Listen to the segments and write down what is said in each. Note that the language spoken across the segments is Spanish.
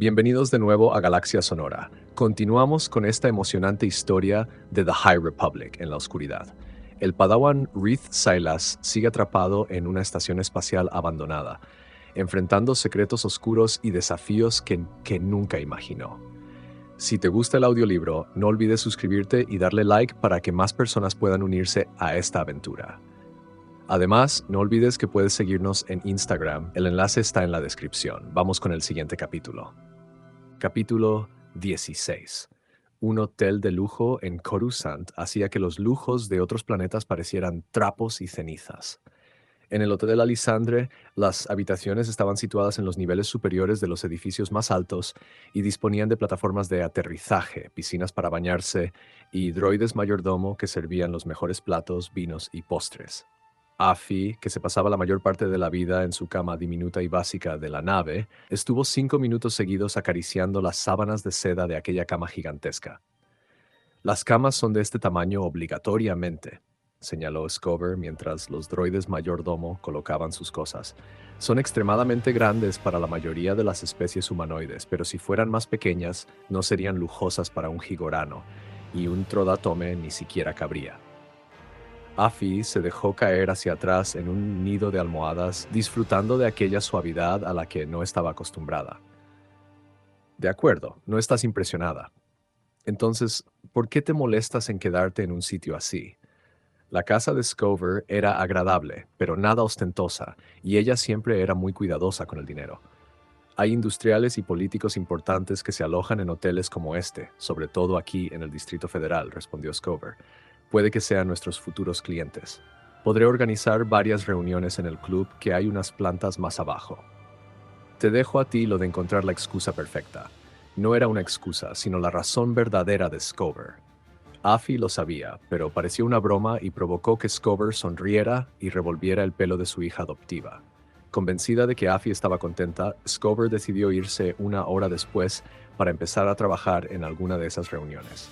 Bienvenidos de nuevo a Galaxia Sonora. Continuamos con esta emocionante historia de The High Republic en la oscuridad. El Padawan Reath Silas sigue atrapado en una estación espacial abandonada, enfrentando secretos oscuros y desafíos que nunca imaginó. Si te gusta el audiolibro, no olvides suscribirte y darle like para que más personas puedan unirse a esta aventura. Además, no olvides que puedes seguirnos en Instagram, el enlace está en la descripción. Vamos con el siguiente capítulo. Capítulo 16. Un hotel de lujo en Coruscant hacía que los lujos de otros planetas parecieran trapos y cenizas. En el Hotel de la Lisandre, las habitaciones estaban situadas en los niveles superiores de los edificios más altos y disponían de plataformas de aterrizaje, piscinas para bañarse y droides mayordomo que servían los mejores platos, vinos y postres. Afi, que se pasaba la mayor parte de la vida en su cama diminuta y básica de la nave, estuvo 5 minutos seguidos acariciando las sábanas de seda de aquella cama gigantesca. Las camas son de este tamaño obligatoriamente, señaló Scover mientras los droides mayordomo colocaban sus cosas. Son extremadamente grandes para la mayoría de las especies humanoides, pero si fueran más pequeñas, no serían lujosas para un higorano, y un trodatome ni siquiera cabría. Afi se dejó caer hacia atrás en un nido de almohadas, disfrutando de aquella suavidad a la que no estaba acostumbrada. De acuerdo, no estás impresionada. Entonces, ¿por qué te molestas en quedarte en un sitio así? La casa de Scover era agradable, pero nada ostentosa, y ella siempre era muy cuidadosa con el dinero. Hay industriales y políticos importantes que se alojan en hoteles como este, sobre todo aquí en el Distrito Federal, respondió Scover. Puede que sean nuestros futuros clientes. Podré organizar varias reuniones en el club que hay unas plantas más abajo. Te dejo a ti lo de encontrar la excusa perfecta. No era una excusa, sino la razón verdadera de Scover. Afi lo sabía, pero pareció una broma y provocó que Scover sonriera y revolviera el pelo de su hija adoptiva. Convencida de que Afi estaba contenta, Scover decidió irse una hora después para empezar a trabajar en alguna de esas reuniones.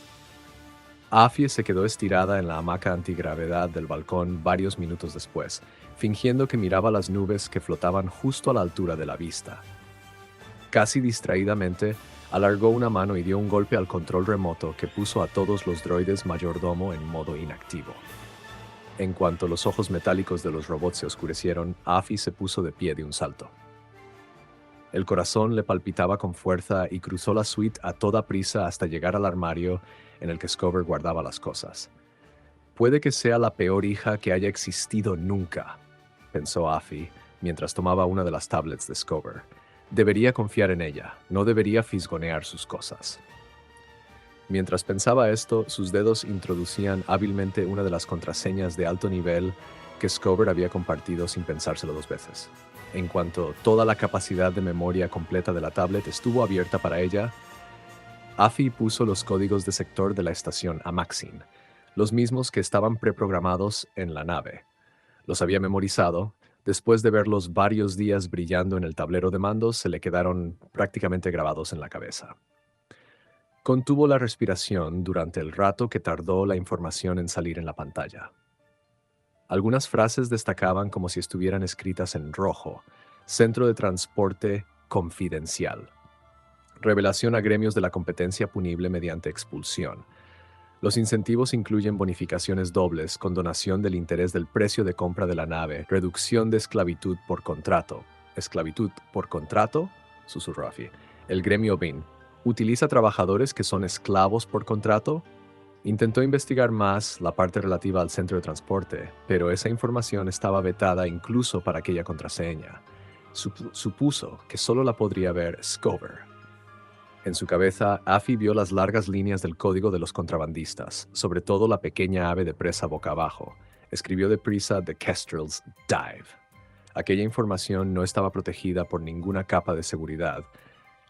Afi se quedó estirada en la hamaca antigravedad del balcón varios minutos después, fingiendo que miraba las nubes que flotaban justo a la altura de la vista. Casi distraídamente, alargó una mano y dio un golpe al control remoto que puso a todos los droides mayordomo en modo inactivo. En cuanto los ojos metálicos de los robots se oscurecieron, Afi se puso de pie de un salto. El corazón le palpitaba con fuerza y cruzó la suite a toda prisa hasta llegar al armario en el que Scover guardaba las cosas. Puede que sea la peor hija que haya existido nunca, pensó Afi mientras tomaba una de las tablets de Scover. Debería confiar en ella, no debería fisgonear sus cosas. Mientras pensaba esto, sus dedos introducían hábilmente una de las contraseñas de alto nivel que Scover había compartido sin pensárselo 2 veces. En cuanto toda la capacidad de memoria completa de la tablet estuvo abierta para ella, Afi puso los códigos de sector de la estación Amaxin, los mismos que estaban preprogramados en la nave. Los había memorizado. Después de verlos varios días brillando en el tablero de mandos, se le quedaron prácticamente grabados en la cabeza. Contuvo la respiración durante el rato que tardó la información en salir en la pantalla. Algunas frases destacaban como si estuvieran escritas en rojo: Centro de Transporte Confidencial. Revelación a gremios de la competencia punible mediante expulsión. Los incentivos incluyen bonificaciones dobles, condonación del interés del precio de compra de la nave, reducción de esclavitud por contrato. ¿Esclavitud por contrato?, susurró Afi. El gremio BIN utiliza trabajadores que son esclavos por contrato. Intentó investigar más la parte relativa al centro de transporte, pero esa información estaba vetada incluso para aquella contraseña. Supuso que solo la podría ver Scover. En su cabeza, Afi vio las largas líneas del código de los contrabandistas, sobre todo la pequeña ave de presa boca abajo. Escribió deprisa The Kestrel's Dive. Aquella información no estaba protegida por ninguna capa de seguridad.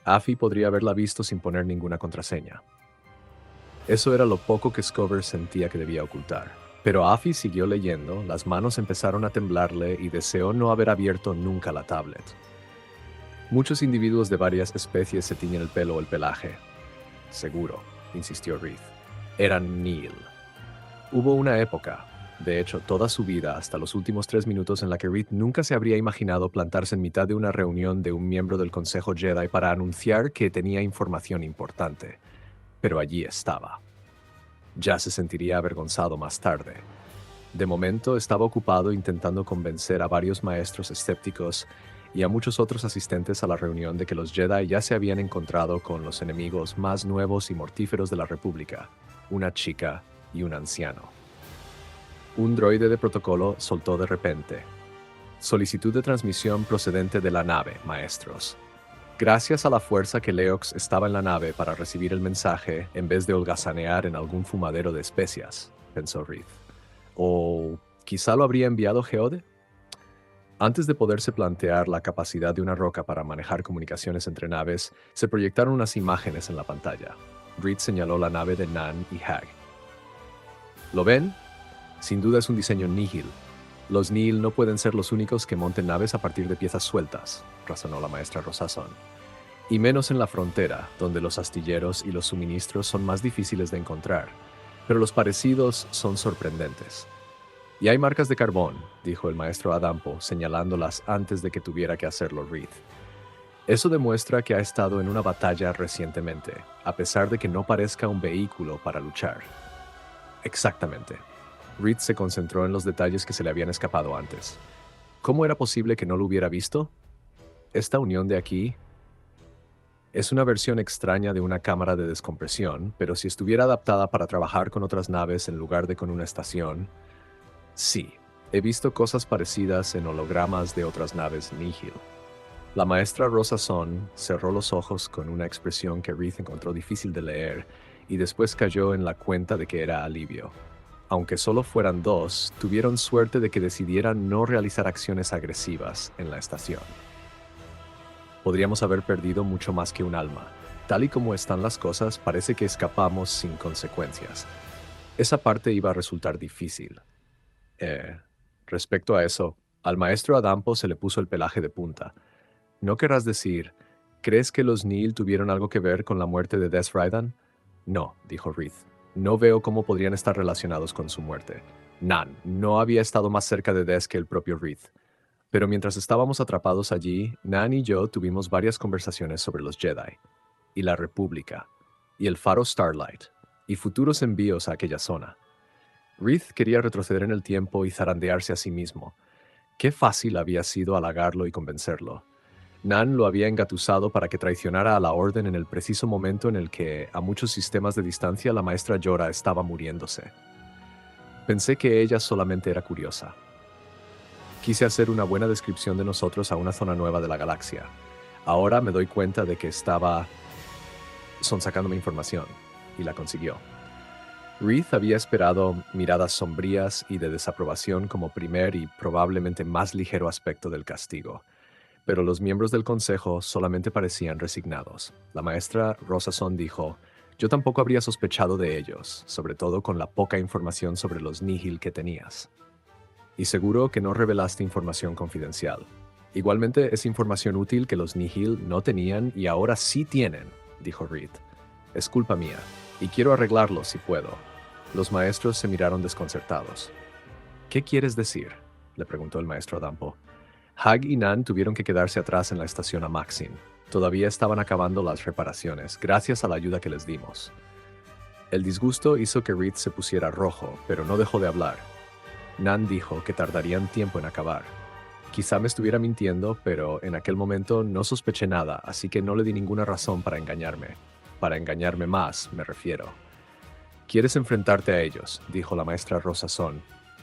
Afi podría haberla visto sin poner ninguna contraseña. Eso era lo poco que Scover sentía que debía ocultar. Pero Afi siguió leyendo, las manos empezaron a temblarle y deseó no haber abierto nunca la tablet. Muchos individuos de varias especies se tiñen el pelo o el pelaje. Seguro, insistió Reath. Eran Nihil. Hubo una época, De hecho, toda su vida, hasta los últimos 3 minutos en la que Reed nunca se habría imaginado plantarse en mitad de una reunión de un miembro del Consejo Jedi para anunciar que tenía información importante. Pero allí estaba. Ya se sentiría avergonzado más tarde. De momento estaba ocupado intentando convencer a varios maestros escépticos y a muchos otros asistentes a la reunión de que los Jedi ya se habían encontrado con los enemigos más nuevos y mortíferos de la República, una chica y un anciano. Un droide de protocolo soltó de repente: solicitud de transmisión procedente de la nave, maestros. Gracias a la fuerza que Leox estaba en la nave para recibir el mensaje en vez de holgazanear en algún fumadero de especias, pensó Reed. ¿O quizá lo habría enviado Geode? Antes de poderse plantear la capacidad de una roca para manejar comunicaciones entre naves, se proyectaron unas imágenes en la pantalla. Reed señaló la nave de Nan y Hag. ¿Lo ven? Sin duda es un diseño Nihil. Los Nihil no pueden ser los únicos que monten naves a partir de piezas sueltas, razonó la maestra Rosason. Y menos en la frontera, donde los astilleros y los suministros son más difíciles de encontrar. Pero los parecidos son sorprendentes. Y hay marcas de carbón, dijo el maestro Adampo, señalándolas antes de que tuviera que hacerlo Reed. Eso demuestra que ha estado en una batalla recientemente, a pesar de que no parezca un vehículo para luchar. Exactamente. Reed se concentró en los detalles que se le habían escapado antes. ¿Cómo era posible que no lo hubiera visto? Esta unión de aquí es una versión extraña de una cámara de descompresión, pero si estuviera adaptada para trabajar con otras naves en lugar de con una estación. Sí, he visto cosas parecidas en hologramas de otras naves Nihil. La maestra Rosason cerró los ojos con una expresión que Reed encontró difícil de leer y después cayó en la cuenta de que era alivio. Aunque solo fueran dos, tuvieron suerte de que decidieran no realizar acciones agresivas en la estación. Podríamos haber perdido mucho más que un alma. Tal y como están las cosas, parece que escapamos sin consecuencias. Esa parte iba a resultar difícil. Respecto a eso, al maestro Adampo se le puso el pelaje de punta. ¿No querrás decir, crees que los Nihil tuvieron algo que ver con la muerte de Des Rydan? No, dijo Reed. No veo cómo podrían estar relacionados con su muerte. Nan no había estado más cerca de Des que el propio Reed. Pero mientras estábamos atrapados allí, Nan y yo tuvimos varias conversaciones sobre los Jedi, y la República, y el faro Starlight, y futuros envíos a aquella zona. Reed quería retroceder en el tiempo y zarandearse a sí mismo. Qué fácil había sido halagarlo y convencerlo. Nan lo había engatusado para que traicionara a la Orden en el preciso momento en el que, a muchos sistemas de distancia, la maestra Yora estaba muriéndose. Pensé que ella solamente era curiosa. Quise hacer una buena descripción de nosotros a una zona nueva de la galaxia. Ahora me doy cuenta de que estaba sonsacándome información, y la consiguió. Reed había esperado miradas sombrías y de desaprobación como primer y probablemente más ligero aspecto del castigo. Pero los miembros del consejo solamente parecían resignados. La maestra Rosason dijo: yo tampoco habría sospechado de ellos, sobre todo con la poca información sobre los Nihil que tenías. Y seguro que no revelaste información confidencial. Igualmente es información útil que los Nihil no tenían y ahora sí tienen, dijo Reed. Es culpa mía, y quiero arreglarlo si puedo. Los maestros se miraron desconcertados. ¿Qué quieres decir?, le preguntó el maestro Adampo. Hag y Nan tuvieron que quedarse atrás en la estación Amaxin. Todavía estaban acabando las reparaciones, gracias a la ayuda que les dimos. El disgusto hizo que Reed se pusiera rojo, pero no dejó de hablar. Nan dijo que tardarían tiempo en acabar. Quizá me estuviera mintiendo, pero en aquel momento no sospeché nada, así que no le di ninguna razón para engañarme. Para engañarme más, me refiero. «Quieres enfrentarte a ellos», dijo la maestra Rosason.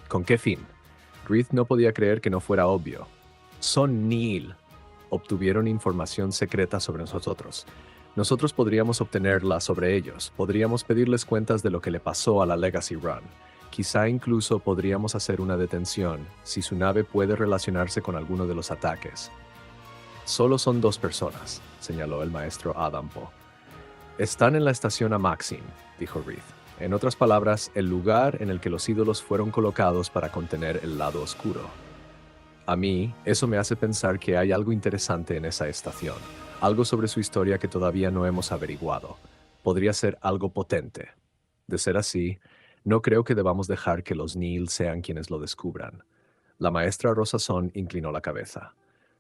«¿Con qué fin?» Reed no podía creer que no fuera obvio. «Son Nihil. Obtuvieron información secreta sobre nosotros. Nosotros podríamos obtenerla sobre ellos. Podríamos pedirles cuentas de lo que le pasó a la Legacy Run. Quizá incluso podríamos hacer una detención si su nave puede relacionarse con alguno de los ataques». «Solo son 2 personas», señaló el maestro Adampo. «Están en la estación Amaxin», dijo Reed. En otras palabras, el lugar en el que los ídolos fueron colocados para contener el lado oscuro. A mí, eso me hace pensar que hay algo interesante en esa estación, algo sobre su historia que todavía no hemos averiguado. Podría ser algo potente. De ser así, No creo que debamos dejar que los Neel sean quienes lo descubran. La maestra Rosason inclinó la cabeza.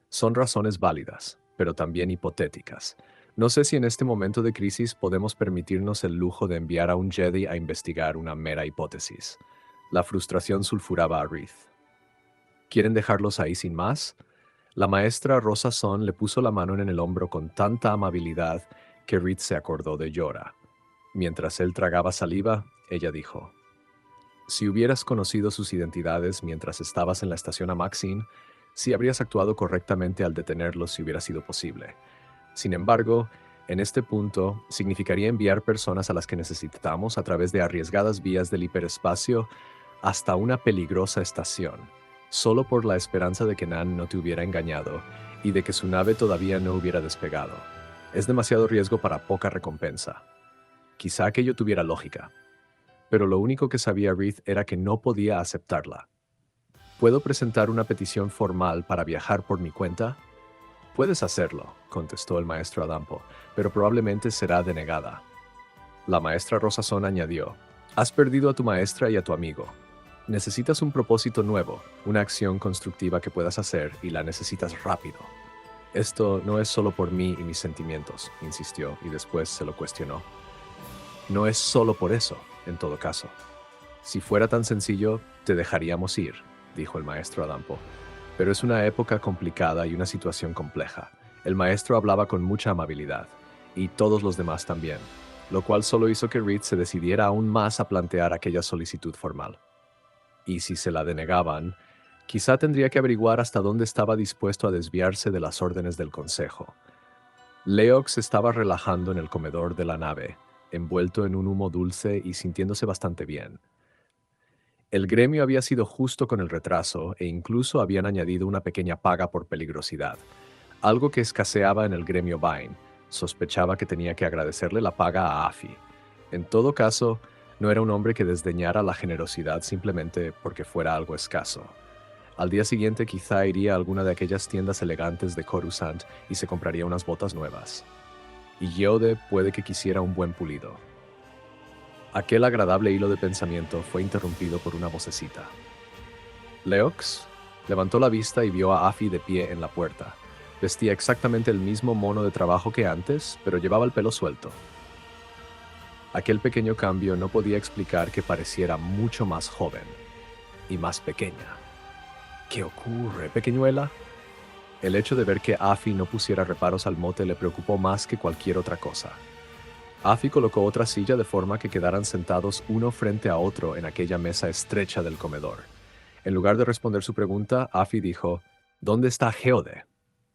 Son razones válidas, pero también hipotéticas. No sé si en este momento de crisis podemos permitirnos el lujo de enviar a un Jedi a investigar una mera hipótesis. La frustración sulfuraba a Reed. ¿Quieren dejarlos ahí sin más? La maestra Rosason le puso la mano en el hombro con tanta amabilidad que Reed se acordó de Yora. Mientras él tragaba saliva, ella dijo: si hubieras conocido sus identidades mientras estabas en la estación Amaxin, sí habrías actuado correctamente al detenerlos si hubiera sido posible. Sin embargo, en este punto, significaría enviar personas a las que necesitamos a través de arriesgadas vías del hiperespacio hasta una peligrosa estación, solo por la esperanza de que Nan no te hubiera engañado y de que su nave todavía no hubiera despegado. Es demasiado riesgo para poca recompensa. Quizá aquello tuviera lógica, pero lo único que sabía Reed era que no podía aceptarla. ¿Puedo presentar una petición formal para viajar por mi cuenta? Puedes hacerlo, contestó el maestro Adampo, pero probablemente será denegada. La maestra Rosason añadió: has perdido a tu maestra y a tu amigo. Necesitas un propósito nuevo, una acción constructiva que puedas hacer y la necesitas rápido. Esto no es solo por mí y mis sentimientos, insistió, y después se lo cuestionó. No es solo por eso, en todo caso. Si fuera tan sencillo, te dejaríamos ir, dijo el maestro Adampo. Pero es una época complicada y una situación compleja. El maestro hablaba con mucha amabilidad, y todos los demás también, lo cual solo hizo que Reed se decidiera aún más a plantear aquella solicitud formal. Y si se la denegaban, quizá tendría que averiguar hasta dónde estaba dispuesto a desviarse de las órdenes del consejo. Leox estaba relajando en el comedor de la nave, envuelto en un humo dulce y sintiéndose bastante bien. El gremio había sido justo con el retraso e incluso habían añadido una pequeña paga por peligrosidad, algo que escaseaba en el gremio Vine. Sospechaba que tenía que agradecerle la paga a Afi. En todo caso, no era un hombre que desdeñara la generosidad simplemente porque fuera algo escaso. Al día siguiente quizá iría a alguna de aquellas tiendas elegantes de Coruscant y se compraría unas botas nuevas. Y Yode puede que quisiera un buen pulido. Aquel agradable hilo de pensamiento fue interrumpido por una vocecita. Leox levantó la vista y vio a Afi de pie en la puerta. Vestía exactamente el mismo mono de trabajo que antes, pero llevaba el pelo suelto. Aquel pequeño cambio no podía explicar que pareciera mucho más joven y más pequeña. ¿Qué ocurre, pequeñuela? El hecho de ver que Afi no pusiera reparos al mote le preocupó más que cualquier otra cosa. Afi colocó otra silla de forma que quedaran sentados uno frente a otro en aquella mesa estrecha del comedor. En lugar de responder su pregunta, Afi dijo: ¿dónde está Geode?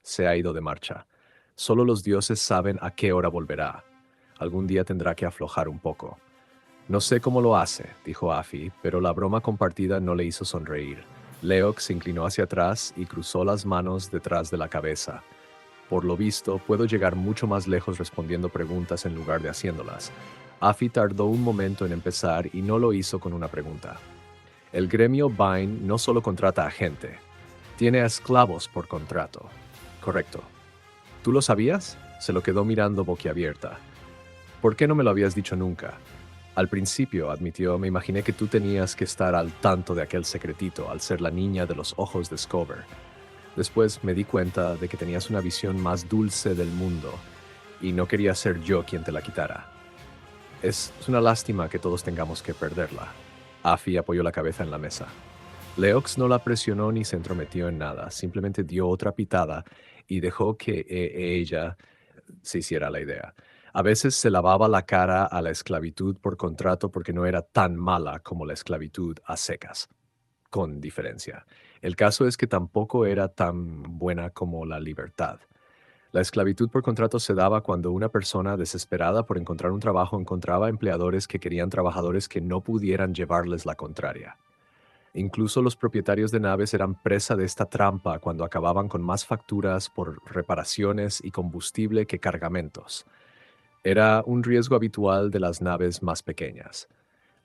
Se ha ido de marcha. Solo los dioses saben a qué hora volverá. Algún día tendrá que aflojar un poco. No sé cómo lo hace, dijo Afi, pero la broma compartida no le hizo sonreír. Leox se inclinó hacia atrás y cruzó las manos detrás de la cabeza. Por lo visto, puedo llegar mucho más lejos respondiendo preguntas en lugar de haciéndolas. Afi tardó un momento en empezar y no lo hizo con una pregunta. El gremio Vine no solo contrata a gente, tiene a esclavos por contrato. Correcto. ¿Tú lo sabías? Se lo quedó mirando boquiabierta. ¿Por qué no me lo habías dicho nunca? Al principio, admitió, me imaginé que tú tenías que estar al tanto de aquel secretito al ser la niña de los ojos de Scover. Después me di cuenta de que tenías una visión más dulce del mundo y no quería ser yo quien te la quitara. Es una lástima que todos tengamos que perderla. Afi apoyó la cabeza en la mesa. Leox no la presionó ni se entrometió en nada, simplemente dio otra pitada y dejó que ella se hiciera la idea. A veces se lavaba la cara a la esclavitud por contrato porque no era tan mala como la esclavitud a secas, con diferencia. El caso es que tampoco era tan buena como la libertad. La esclavitud por contrato se daba cuando una persona desesperada por encontrar un trabajo encontraba empleadores que querían trabajadores que no pudieran llevarles la contraria. Incluso los propietarios de naves eran presa de esta trampa cuando acababan con más facturas por reparaciones y combustible que cargamentos. Era un riesgo habitual de las naves más pequeñas.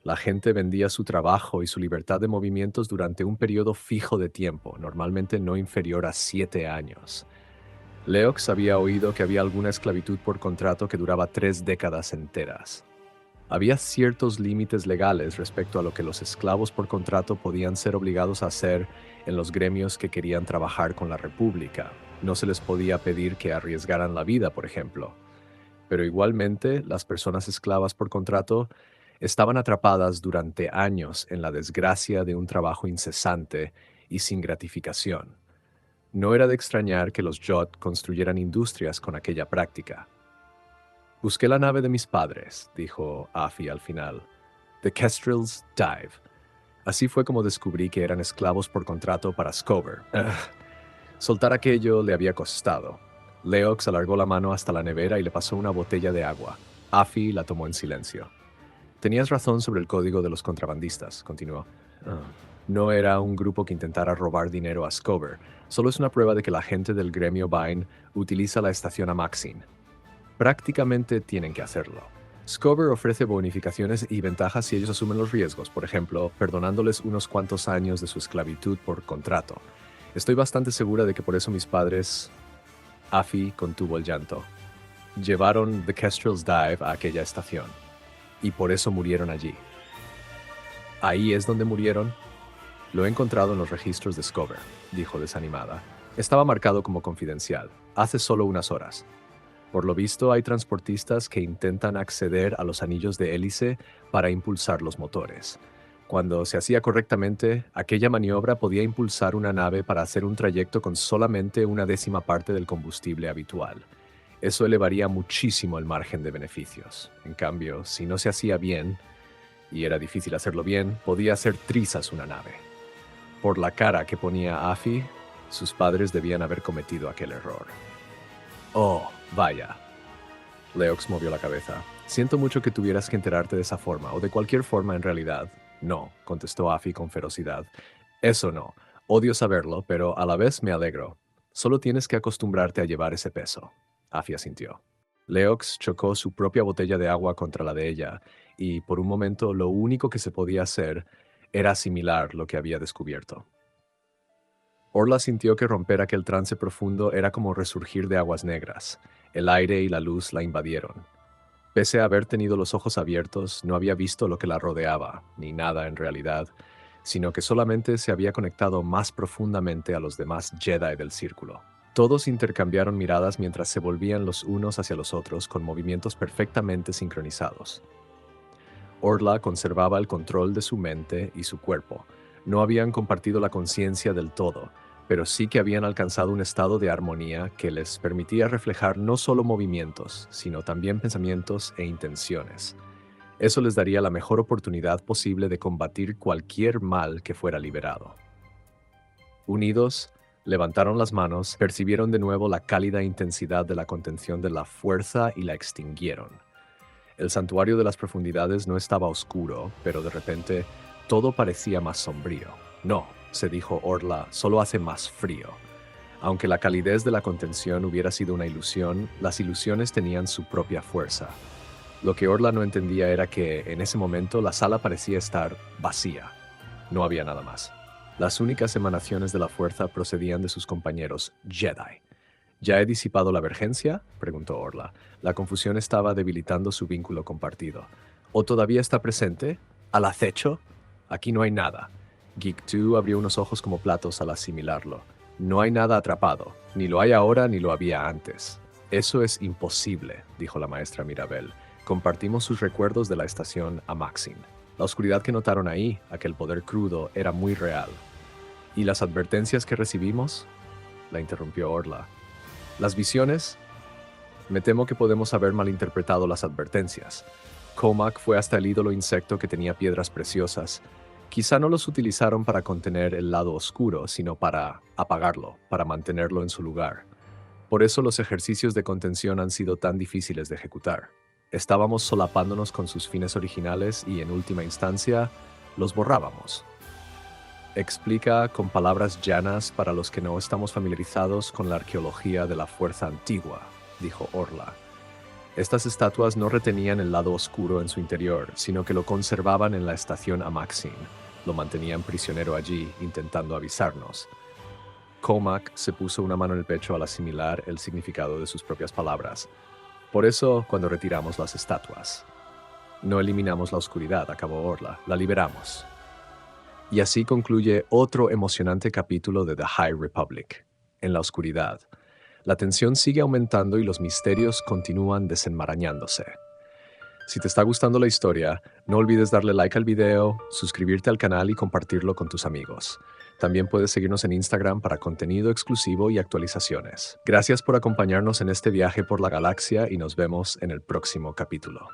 La gente vendía su trabajo y su libertad de movimientos durante un periodo fijo de tiempo, normalmente no inferior a 7 años. Leox había oído que había alguna esclavitud por contrato que duraba 3 décadas enteras. Había ciertos límites legales respecto a lo que los esclavos por contrato podían ser obligados a hacer en los gremios que querían trabajar con la República. No se les podía pedir que arriesgaran la vida, por ejemplo. Pero igualmente, las personas esclavas por contrato estaban atrapadas durante años en la desgracia de un trabajo incesante y sin gratificación. No era de extrañar que los Jot construyeran industrias con aquella práctica. Busqué la nave de mis padres, dijo Afi al final. The Kestrel's Dive. Así fue como descubrí que eran esclavos por contrato para Scover. Soltar aquello le había costado. Leox alargó la mano hasta la nevera y le pasó una botella de agua. Afi la tomó en silencio. Tenías razón sobre el código de los contrabandistas, continuó. No era un grupo que intentara robar dinero a Scover. Solo es una prueba de que la gente del gremio Vine utiliza la estación Amaxin. Prácticamente tienen que hacerlo. Scover ofrece bonificaciones y ventajas si ellos asumen los riesgos, por ejemplo, perdonándoles unos cuantos años de su esclavitud por contrato. Estoy bastante segura de que por eso mis padres... Afi contuvo el llanto. Llevaron The Kestrel's Dive a aquella estación. Y por eso murieron allí. ¿Ahí es donde murieron? Lo he encontrado en los registros de Scover, dijo desanimada. Estaba marcado como confidencial, hace solo unas horas. Por lo visto, hay transportistas que intentan acceder a los anillos de hélice para impulsar los motores. Cuando se hacía correctamente, aquella maniobra podía impulsar una nave para hacer un trayecto con solamente una décima parte del combustible habitual. Eso elevaría muchísimo el margen de beneficios. En cambio, si no se hacía bien, y era difícil hacerlo bien, podía hacer trizas una nave. Por la cara que ponía Afi, sus padres debían haber cometido aquel error. Oh, vaya. Leox movió la cabeza. Siento mucho que tuvieras que enterarte de esa forma, o de cualquier forma en realidad. No, contestó Afi con ferocidad. Eso no. Odio saberlo, pero a la vez me alegro. Solo tienes que acostumbrarte a llevar ese peso. Afi asintió. Leox chocó su propia botella de agua contra la de ella, y por un momento lo único que se podía hacer era asimilar lo que había descubierto. Orla sintió que romper aquel trance profundo era como resurgir de aguas negras. El aire y la luz la invadieron. Pese a haber tenido los ojos abiertos, no había visto lo que la rodeaba, ni nada en realidad, sino que solamente se había conectado más profundamente a los demás Jedi del círculo. Todos intercambiaron miradas mientras se volvían los unos hacia los otros con movimientos perfectamente sincronizados. Orla conservaba el control de su mente y su cuerpo. No habían compartido la conciencia del todo, pero sí que habían alcanzado un estado de armonía que les permitía reflejar no solo movimientos, sino también pensamientos e intenciones. Eso les daría la mejor oportunidad posible de combatir cualquier mal que fuera liberado. Unidos, levantaron las manos, percibieron de nuevo la cálida intensidad de la contención de la fuerza y la extinguieron. El santuario de las profundidades no estaba oscuro, pero de repente todo parecía más sombrío. No, se dijo Orla, solo hace más frío. Aunque la calidez de la contención hubiera sido una ilusión, las ilusiones tenían su propia fuerza. Lo que Orla no entendía era que, en ese momento, la sala parecía estar vacía. No había nada más. Las únicas emanaciones de la fuerza procedían de sus compañeros Jedi. ¿Ya he disipado la emergencia?, preguntó Orla. La confusión estaba debilitando su vínculo compartido. ¿O todavía está presente? ¿Al acecho? Aquí no hay nada. Geek 2 abrió unos ojos como platos al asimilarlo. No hay nada atrapado. Ni lo hay ahora ni lo había antes. Eso es imposible, dijo la maestra Mirabel. Compartimos sus recuerdos de la estación Amaxin. La oscuridad que notaron ahí, aquel poder crudo, era muy real. ¿Y las advertencias que recibimos?, la interrumpió Orla. ¿Las visiones? Me temo que podemos haber malinterpretado las advertencias. Comac fue hasta el ídolo insecto que tenía piedras preciosas. Quizá no los utilizaron para contener el lado oscuro, sino para apagarlo, para mantenerlo en su lugar. Por eso los ejercicios de contención han sido tan difíciles de ejecutar. Estábamos solapándonos con sus fines originales y, en última instancia, los borrábamos. Explica con palabras llanas para los que no estamos familiarizados con la arqueología de la fuerza antigua, dijo Orla. Estas estatuas no retenían el lado oscuro en su interior, sino que lo conservaban en la estación Amaxin. Lo mantenían prisionero allí, intentando avisarnos. Comac se puso una mano en el pecho al asimilar el significado de sus propias palabras. Por eso, cuando retiramos las estatuas. No eliminamos la oscuridad, acabó Orla, la liberamos. Y así concluye otro emocionante capítulo de The High Republic, en la oscuridad. La tensión sigue aumentando y los misterios continúan desenmarañándose. Si te está gustando la historia, no olvides darle like al video, suscribirte al canal y compartirlo con tus amigos. También puedes seguirnos en Instagram para contenido exclusivo y actualizaciones. Gracias por acompañarnos en este viaje por la galaxia y nos vemos en el próximo capítulo.